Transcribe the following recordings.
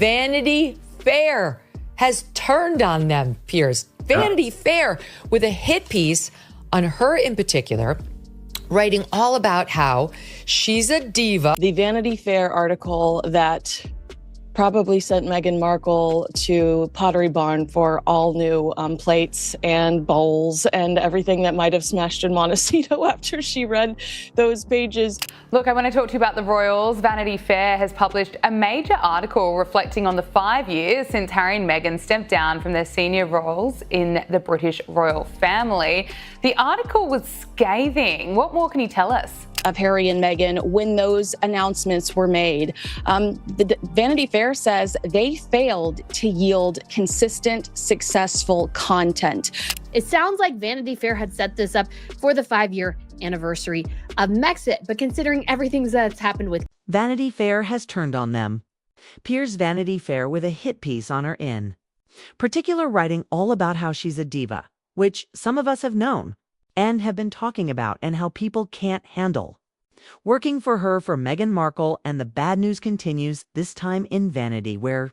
Vanity Fair has turned on them, Piers. Vanity Fair with a hit piece on her in particular, writing all about how she's a diva. The Vanity Fair article that probably sent Meghan Markle to Pottery Barn for all new plates and bowls and everything that might have smashed in Montecito after she read those pages. Look, I want to talk to you about the royals. Vanity Fair has published a major article reflecting on the 5 years since Harry and Meghan stepped down from their senior roles in the British royal family. The article was scathing. What more can you tell us? Of Harry and Meghan when those announcements were made. The Vanity Fair says they failed to yield consistent, successful content. It sounds like Vanity Fair had set this up for the 5-year anniversary of Megxit, but considering everything that's happened with Vanity Fair has turned on them. Piers Vanity Fair with a hit piece on her particular writing all about how she's a diva, which some of us have known and have been talking about, and how people can't handle working for her for Meghan Markle. And the bad news continues, this time in Vanity, where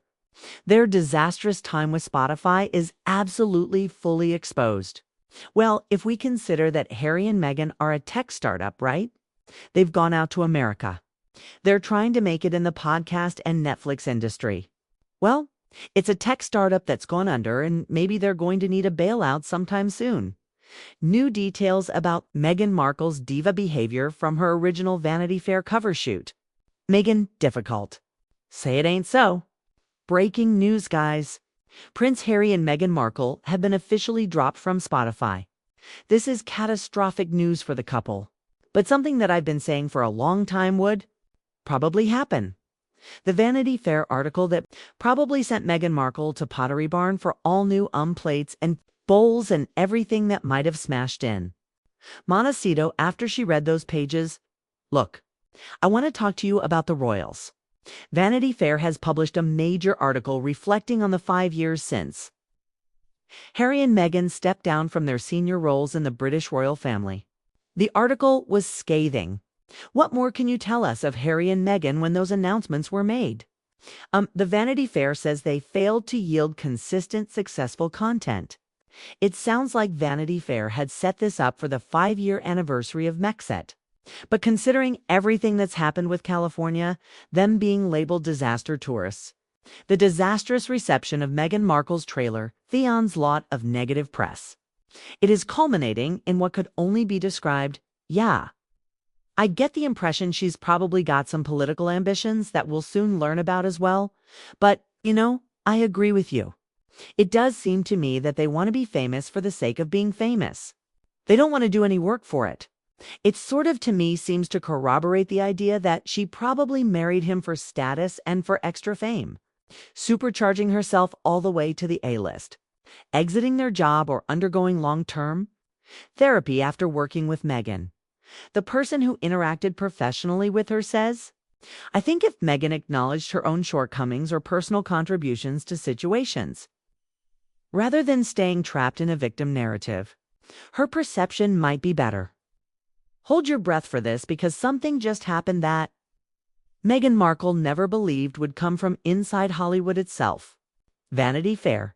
their disastrous time with Spotify is absolutely fully exposed. Well, if we consider that Harry and Meghan are a tech startup, right? They've gone out to America. They're trying to make it in the podcast and Netflix industry. Well, it's a tech startup that's gone under, and maybe they're going to need a bailout sometime soon. New details about Meghan Markle's diva behavior from her original Vanity Fair cover shoot. Meghan difficult. Say it ain't so. Breaking news, guys. Prince Harry and Meghan Markle have been officially dropped from Spotify. This is catastrophic news for the couple, but something that I've been saying for a long time would probably happen. The Vanity Fair article that probably sent Meghan Markle to Pottery Barn for all new plates and bowls and everything that might have smashed in Montecito after she read those pages. Look, I want to talk to you about the royals. Vanity Fair has published a major article reflecting on the 5 years since Harry and Meghan stepped down from their senior roles in the British royal family. The article was scathing. What more can you tell us of Harry and Meghan when those announcements were made? The Vanity Fair says they failed to yield consistent, successful content. It sounds like Vanity Fair had set this up for the 5-year anniversary of Megxit. But considering everything that's happened with California, them being labeled disaster tourists, the disastrous reception of Meghan Markle's trailer, Theon's lot of negative press, it is culminating in what could only be described, I get the impression she's probably got some political ambitions that we'll soon learn about as well. But, I agree with you. It does seem to me that they want to be famous for the sake of being famous. They don't want to do any work for it. It sort of, to me, seems to corroborate the idea that she probably married him for status and for extra fame, supercharging herself all the way to the A-list, exiting their job or undergoing long-term therapy after working with Meghan. The person who interacted professionally with her says, I think if Meghan acknowledged her own shortcomings or personal contributions to situations, rather than staying trapped in a victim narrative, her perception might be better. Hold your breath for this, because something just happened that Meghan Markle never believed would come from inside Hollywood itself. Vanity Fair,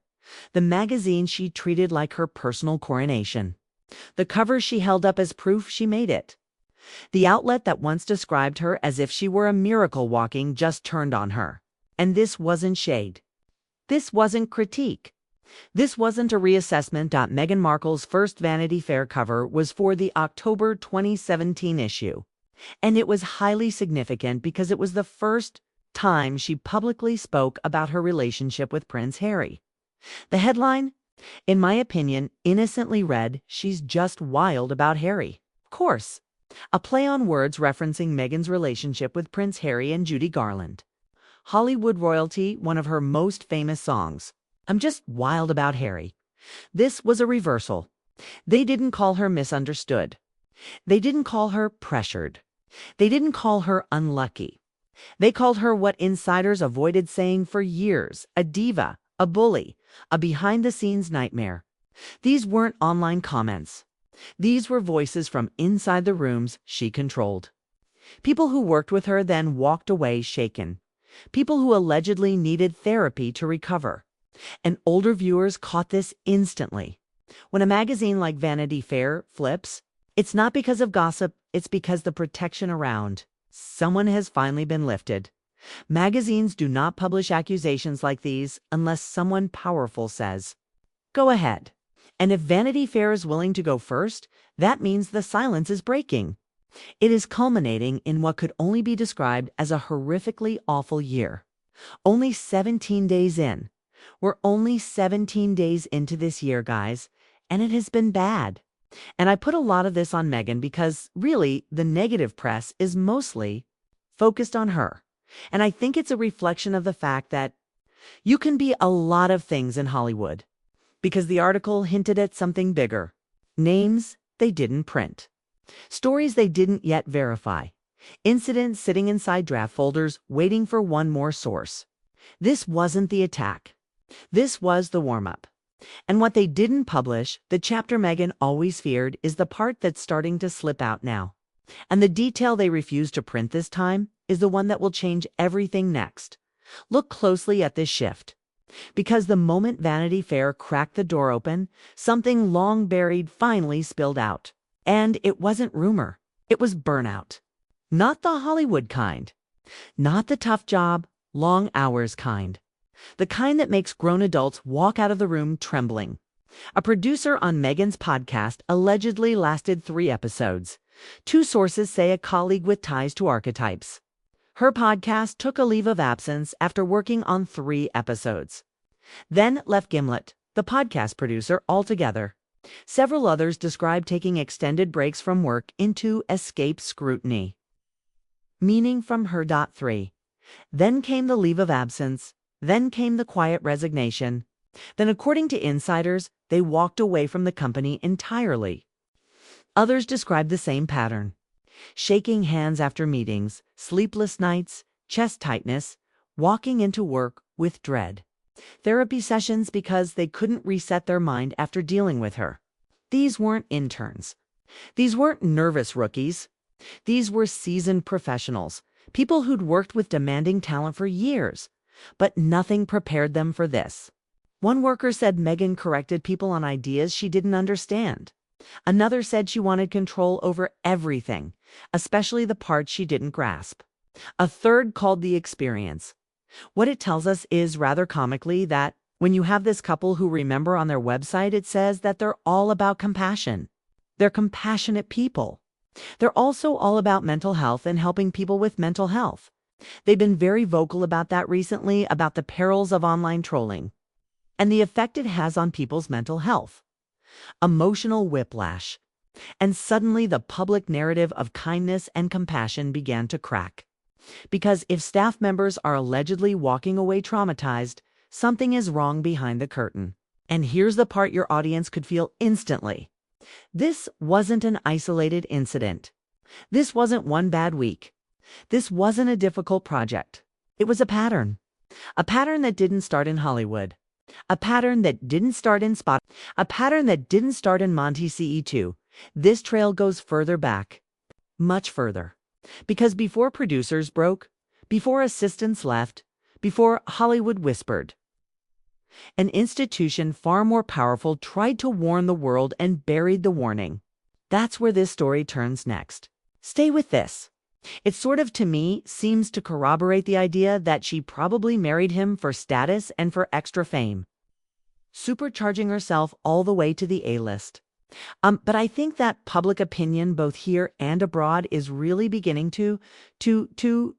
the magazine she treated like her personal coronation. The cover she held up as proof she made it. The outlet that once described her as if she were a miracle walking just turned on her. And this wasn't shade. This wasn't critique. This wasn't a reassessment. Meghan Markle's first Vanity Fair cover was for the October 2017 issue, and it was highly significant because it was the first time she publicly spoke about her relationship with Prince Harry. The headline, in my opinion, innocently read, "She's just wild about Harry." Of course, a play on words referencing Meghan's relationship with Prince Harry and Judy Garland. Hollywood royalty, one of her most famous songs. I'm just wild about Harry. This was a reversal. They didn't call her misunderstood. They didn't call her pressured. They didn't call her unlucky. They called her what insiders avoided saying for years: a diva, a bully, a behind-the-scenes nightmare. These weren't online comments. These were voices from inside the rooms she controlled. People who worked with her then walked away shaken, people who allegedly needed therapy to recover. And older viewers caught this instantly. When a magazine like Vanity Fair flips, it's not because of gossip, it's because the protection around someone has finally been lifted. Magazines do not publish accusations like these unless someone powerful says, "Go ahead." And if Vanity Fair is willing to go first, that means the silence is breaking. It is culminating in what could only be described as a horrifically awful year. Only 17 days in. We're only 17 days into this year, guys, and it has been bad. And I put a lot of this on Meghan because, really, the negative press is mostly focused on her. And I think it's a reflection of the fact that you can be a lot of things in Hollywood, because the article hinted at something bigger. Names they didn't print. Stories they didn't yet verify. Incidents sitting inside draft folders waiting for one more source. This wasn't the attack. This was the warm-up. And what they didn't publish, the chapter Meghan always feared, is the part that's starting to slip out now. And the detail they refused to print this time is the one that will change everything next. Look closely at this shift. Because the moment Vanity Fair cracked the door open, something long buried finally spilled out. And it wasn't rumor. It was burnout. Not the Hollywood kind. Not the tough job, long hours kind. The kind that makes grown adults walk out of the room trembling. A producer on Meghan's podcast allegedly lasted 3 episodes. 2 sources say a colleague with ties to archetypes. Her podcast took a leave of absence after working on 3 episodes. Then left Gimlet, the podcast producer, altogether. Several others described taking extended breaks from work to escape scrutiny. Meaning from her. 3. Then came the leave of absence. Then came the quiet resignation. Then, according to insiders, they walked away from the company entirely. Others described the same pattern. Shaking hands after meetings, sleepless nights, chest tightness, walking into work with dread. Therapy sessions because they couldn't reset their mind after dealing with her. These weren't interns. These weren't nervous rookies. These were seasoned professionals, people who'd worked with demanding talent for years. But nothing prepared them for this. One worker said Meghan corrected people on ideas she didn't understand. Another said she wanted control over everything, especially the parts she didn't grasp. A third called the experience. What it tells us is, rather comically, that when you have this couple who, remember, on their website it says that they're all about compassion. They're compassionate people. They're also all about mental health and helping people with mental health. They've been very vocal about that recently, about the perils of online trolling and the effect it has on people's mental health. Emotional whiplash. And suddenly the public narrative of kindness and compassion began to crack. Because if staff members are allegedly walking away traumatized, something is wrong behind the curtain. And here's the part your audience could feel instantly. This wasn't an isolated incident. This wasn't one bad week. This wasn't a difficult project. It was a pattern. A pattern that didn't start in Hollywood. A pattern that didn't start in Spot. A pattern that didn't start in Monty CE2. This trail goes further back. Much further. Because before producers broke, before assistants left, before Hollywood whispered, an institution far more powerful tried to warn the world and buried the warning. That's where this story turns next. Stay with this. It sort of, to me, seems to corroborate the idea that she probably married him for status and for extra fame, supercharging herself all the way to the A-list. But I think that public opinion, both here and abroad, is really beginning to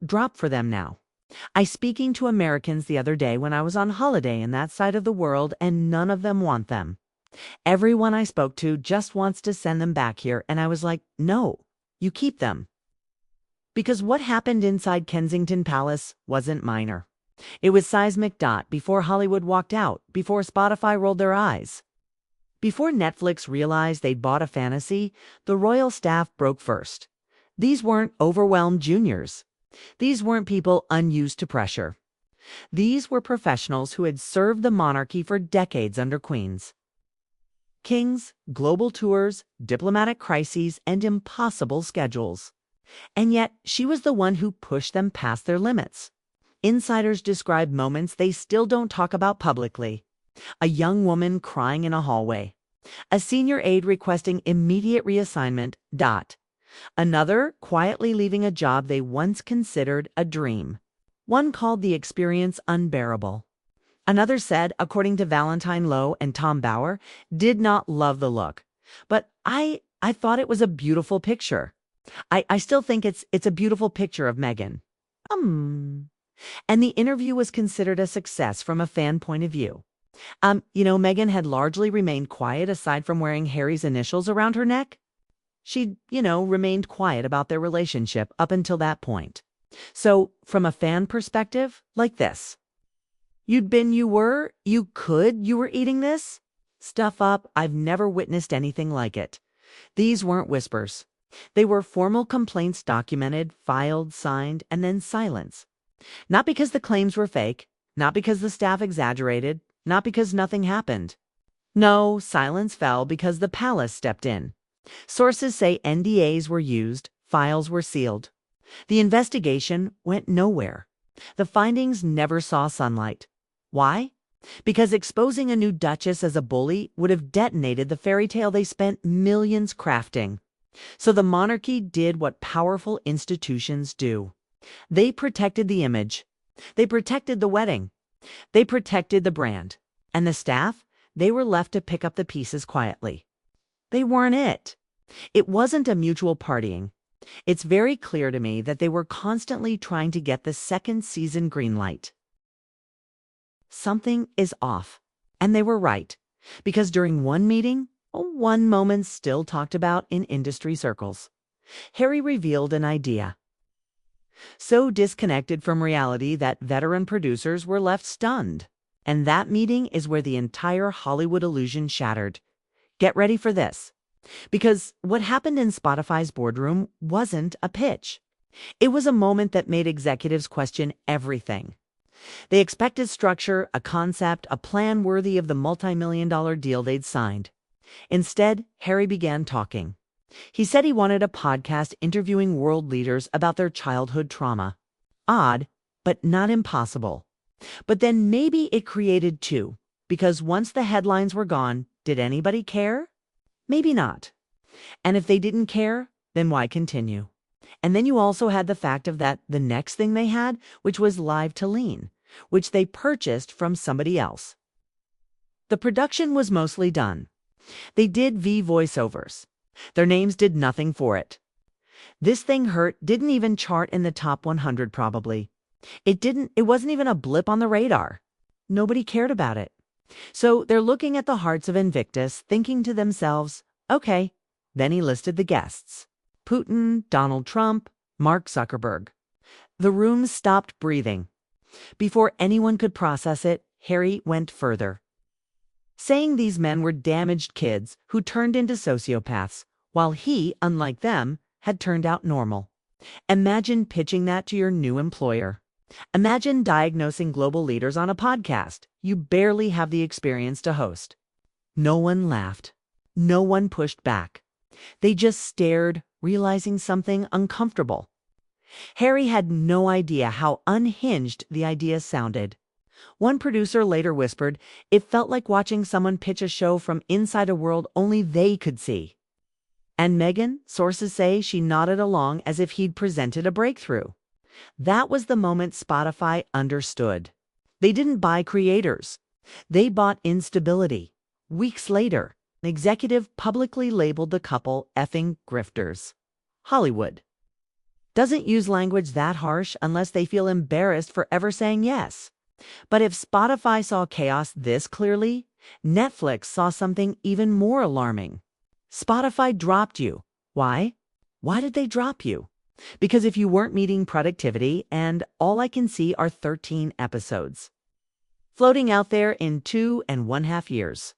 drop for them now. I speaking to Americans the other day when I was on holiday in that side of the world, and none of them want them. Everyone I spoke to just wants to send them back here, and I was like, no, you keep them. Because what happened inside Kensington Palace wasn't minor. It was seismic. Before Hollywood walked out, before Spotify rolled their eyes, before Netflix realized they'd bought a fantasy, the royal staff broke first. These weren't overwhelmed juniors. These weren't people unused to pressure. These were professionals who had served the monarchy for decades under queens. Kings, global tours, diplomatic crises, and impossible schedules. And yet, she was the one who pushed them past their limits. insiders described moments they still don't talk about publicly. A young woman crying in a hallway. A senior aide requesting immediate reassignment. Another quietly leaving a job they once considered a dream. One called the experience unbearable. Another said, according to Valentine Lowe and Tom Bauer, did not love the look. But I thought it was a beautiful picture. I still think it's a beautiful picture of Meghan. And the interview was considered a success from a fan point of view. Meghan had largely remained quiet aside from wearing Harry's initials around her neck. She'd, remained quiet about their relationship up until that point. So, from a fan perspective, like this. You were eating this? Stuff up, I've never witnessed anything like it. These weren't whispers. They were formal complaints documented, filed, signed, and then silence. Not because the claims were fake, not because the staff exaggerated, not because nothing happened. No, silence fell because the palace stepped in. Sources say NDAs were used, files were sealed. The investigation went nowhere. The findings never saw sunlight. Why? Because exposing a new duchess as a bully would have detonated the fairy tale they spent millions crafting. So the monarchy did what powerful institutions do. They protected the image. They protected the wedding. They protected the brand. And the staff, they were left to pick up the pieces quietly. They weren't it. It wasn't a mutual partying. It's very clear to me that they were constantly trying to get the second season green light. Something is off. And they were right. Because during one meeting, one moment still talked about in industry circles, Harry revealed an idea. So disconnected from reality that veteran producers were left stunned. And that meeting is where the entire Hollywood illusion shattered. Get ready for this. Because what happened in Spotify's boardroom wasn't a pitch. It was a moment that made executives question everything. They expected structure, a concept, a plan worthy of the multi-million-dollar deal they'd signed. Instead, Harry began talking. He said he wanted a podcast interviewing world leaders about their childhood trauma. Odd, but not impossible. But then maybe it created two, because once the headlines were gone, did anybody care? Maybe not. And if they didn't care, then why continue? And then you also had the fact of that the next thing they had, which was Live to Lean, which they purchased from somebody else. The production was mostly done. They did voiceovers. Their names did nothing for it. This Thing Hurt didn't even chart in the top 100 probably. It wasn't even a blip on the radar. Nobody cared about it. So they're looking at the hearts of Invictus, thinking to themselves, okay. Then he listed the guests. Putin, Donald Trump, Mark Zuckerberg. The room stopped breathing. Before anyone could process it, Harry went further, saying these men were damaged kids who turned into sociopaths, while he, unlike them, had turned out normal. Imagine pitching that to your new employer. Imagine diagnosing global leaders on a podcast you barely have the experience to host. No one laughed. No one pushed back. They just stared, realizing something uncomfortable. Harry had no idea how unhinged the idea sounded. One producer later whispered, it felt like watching someone pitch a show from inside a world only they could see. And Meghan, sources say she nodded along as if he'd presented a breakthrough. That was the moment Spotify understood. They didn't buy creators. They bought instability. Weeks later, an executive publicly labeled the couple effing grifters. Hollywood doesn't use language that harsh unless they feel embarrassed for ever saying yes. But if Spotify saw chaos this clearly, Netflix saw something even more alarming. Spotify dropped you. Why? Why did they drop you? Because if you weren't meeting productivity, and all I can see are 13 episodes floating out there in 2.5 years,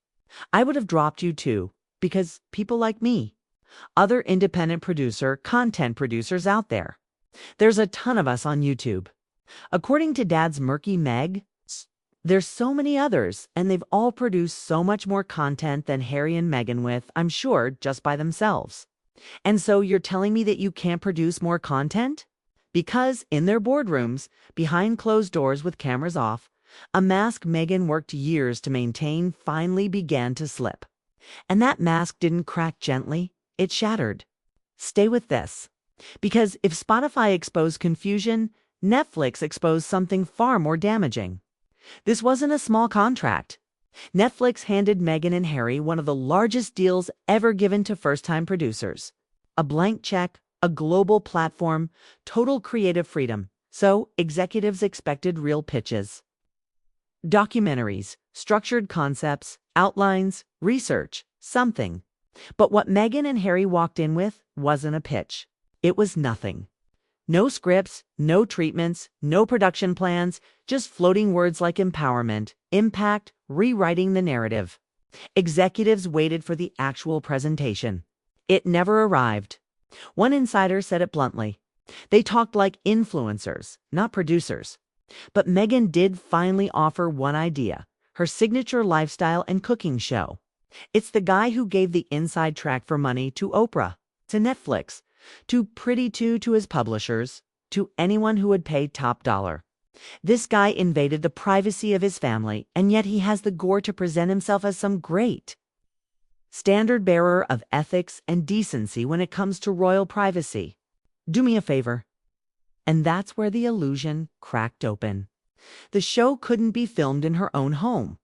I would have dropped you too, because people like me, other independent content producers out there. There's a ton of us on YouTube. According to Dad's murky Meg, there's so many others, and they've all produced so much more content than Harry and Meghan with, I'm sure, just by themselves. And so you're telling me that you can't produce more content? Because in their boardrooms, behind closed doors with cameras off, a mask Meghan worked years to maintain finally began to slip. And that mask didn't crack gently, it shattered. Stay with this. Because if Spotify exposed confusion, Netflix exposed something far more damaging. This wasn't a small contract. Netflix handed Meghan and Harry one of the largest deals ever given to first-time producers. A blank check, a global platform, total creative freedom. So executives expected real pitches. Documentaries, structured concepts, outlines, research, something. But what Meghan and Harry walked in with wasn't a pitch. It was nothing. No scripts, no treatments, no production plans, just floating words like empowerment, impact, rewriting the narrative. Executives waited for the actual presentation. It never arrived. One insider said it bluntly. They talked like influencers, not producers. But Meghan did finally offer one idea, her signature lifestyle and cooking show. It's the guy who gave the inside track for money to Oprah, to Netflix, to Pretty to his publishers, to anyone who would pay top dollar. This guy invaded the privacy of his family, and yet he has the gore to present himself as some great standard bearer of ethics and decency when it comes to royal privacy. Do me a favor. And that's where the illusion cracked open. The show couldn't be filmed in her own home.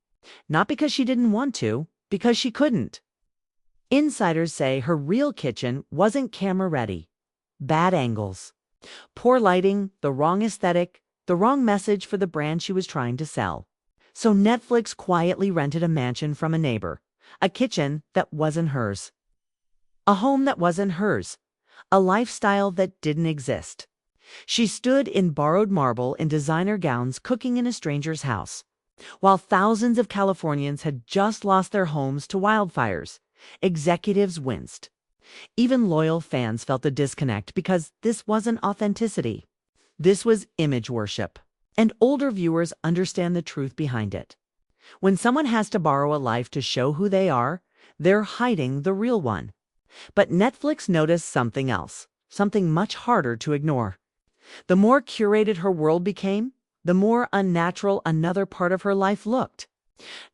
Not because she didn't want to, because she couldn't. Insiders say her real kitchen wasn't camera ready. Bad angles. Poor lighting, the wrong aesthetic, the wrong message for the brand she was trying to sell. So Netflix quietly rented a mansion from a neighbor. A kitchen that wasn't hers. A home that wasn't hers. A lifestyle that didn't exist. She stood in borrowed marble in designer gowns cooking in a stranger's house. While thousands of Californians had just lost their homes to wildfires, executives winced. Even loyal fans felt a disconnect because this wasn't authenticity. This was image worship. And older viewers understand the truth behind it. When someone has to borrow a life to show who they are, they're hiding the real one. But Netflix noticed something else, something much harder to ignore. The more curated her world became, the more unnatural another part of her life looked.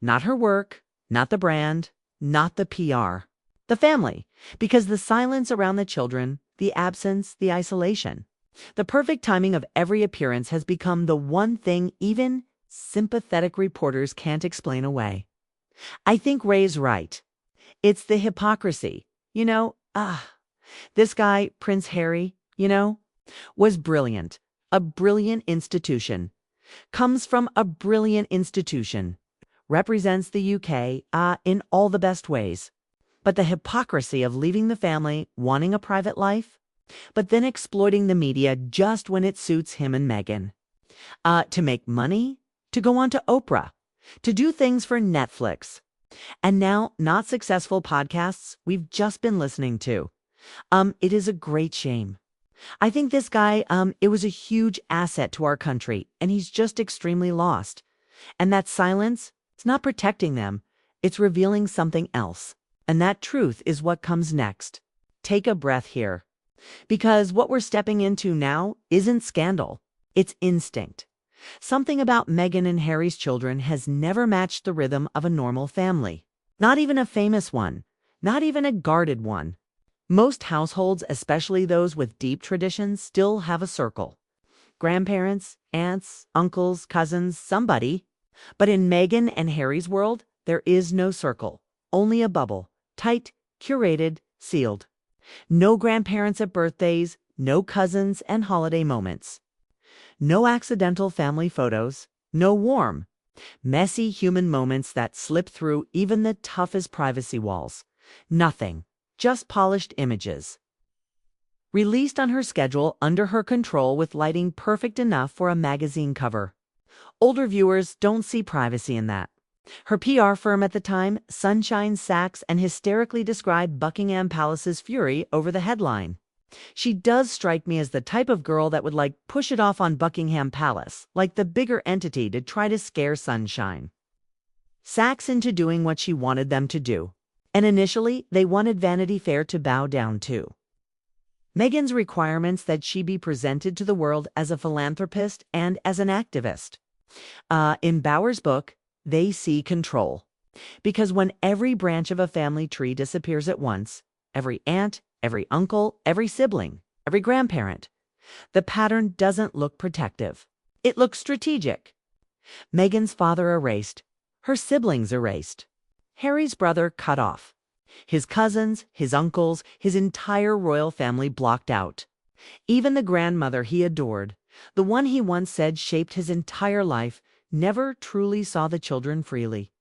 Not her work, not the brand, not the PR. The family, because the silence around the children, the absence, the isolation. The perfect timing of every appearance has become the one thing even sympathetic reporters can't explain away. I think Ray's right. It's the hypocrisy. This guy, Prince Harry, was brilliant. A brilliant institution. Comes from a brilliant institution. Represents the UK in all the best ways. But the hypocrisy of leaving the family, wanting a private life, but then exploiting the media just when it suits him and Meghan. To make money, to go on to Oprah, to do things for Netflix. And now, not successful podcasts we've just been listening to. It is a great shame. I think this guy, it was a huge asset to our country, and he's just extremely lost. And that silence, it's not protecting them, it's revealing something else. And that truth is what comes next. Take a breath here. Because what we're stepping into now isn't scandal, it's instinct. Something about Meghan and Harry's children has never matched the rhythm of a normal family. Not even a famous one, not even a guarded one. Most households, especially those with deep traditions, still have a circle. Grandparents, aunts, uncles, cousins, somebody. But in Meghan and Harry's world, there is no circle, only a bubble, tight, curated, sealed. No grandparents at birthdays, no cousins and holiday moments. No accidental family photos, no warm, messy human moments that slip through even the toughest privacy walls. Nothing, just polished images. Released on her schedule, under her control, with lighting perfect enough for a magazine cover. Older viewers don't see privacy in that. Her PR firm at the time, Sunshine Sachs, and hysterically described Buckingham Palace's fury over the headline. She does strike me as the type of girl that would push it off on Buckingham Palace, like the bigger entity, to try to scare Sunshine Sachs into doing what she wanted them to do. And initially, they wanted Vanity Fair to bow down too. Meghan's requirements that she be presented to the world as a philanthropist and as an activist. In Bauer's book, they see control. Because when every branch of a family tree disappears at once, every aunt, every uncle, every sibling, every grandparent, the pattern doesn't look protective. It looks strategic. Meghan's father erased, her siblings erased, Harry's brother cut off, his cousins, his uncles, his entire royal family blocked out. Even the grandmother he adored, the one he once said shaped his entire life, never truly saw the children freely.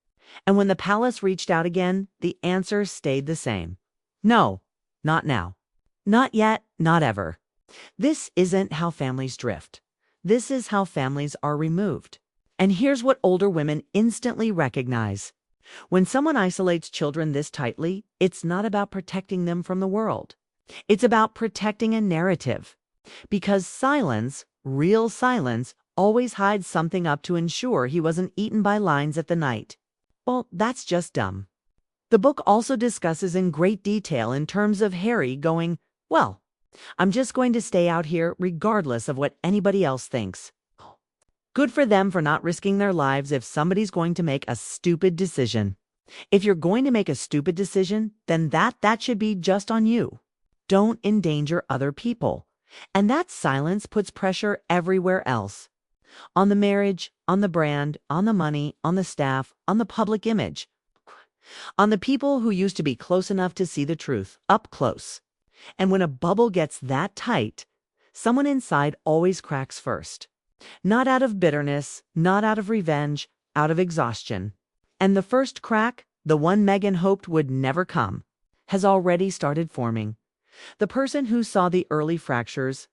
And when the palace reached out again, the answer stayed the same. No, not now. Not yet, not ever. This isn't how families drift. This is how families are removed. And here's what older women instantly recognize. When someone isolates children this tightly, it's not about protecting them from the world. It's about protecting a narrative. Because silence, real silence, always hides something up to ensure he wasn't eaten by lions at the night. Well, that's just dumb. The book also discusses in great detail in terms of Harry going, well, I'm just going to stay out here regardless of what anybody else thinks. Good for them for not risking their lives if somebody's going to make a stupid decision. If you're going to make a stupid decision, then that should be just on you. Don't endanger other people. And that silence puts pressure everywhere else. On the marriage, on the brand, on the money, on the staff, on the public image. On the people who used to be close enough to see the truth, up close. And when a bubble gets that tight, someone inside always cracks first. Not out of bitterness, not out of revenge, out of exhaustion. And the first crack, the one Meghan hoped would never come, has already started forming. The person who saw the early fractures,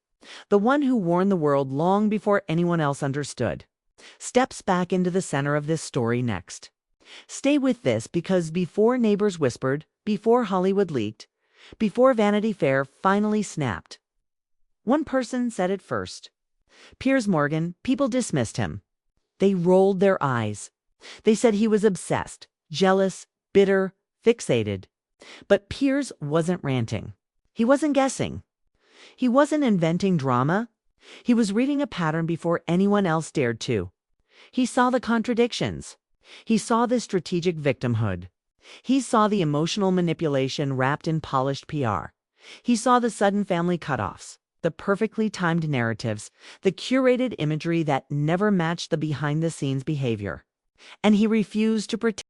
the one who warned the world long before anyone else understood, steps back into the center of this story next. Stay with this because before neighbors whispered, before Hollywood leaked, before Vanity Fair finally snapped, one person said it first. Piers Morgan, people dismissed him. They rolled their eyes. They said he was obsessed, jealous, bitter, fixated. But Piers wasn't ranting. He wasn't guessing. He wasn't inventing drama. He was reading a pattern before anyone else dared to. He saw the contradictions. He saw the strategic victimhood. He saw the emotional manipulation wrapped in polished PR. He saw the sudden family cutoffs, the perfectly timed narratives, the curated imagery that never matched the behind-the-scenes behavior. And he refused to pretend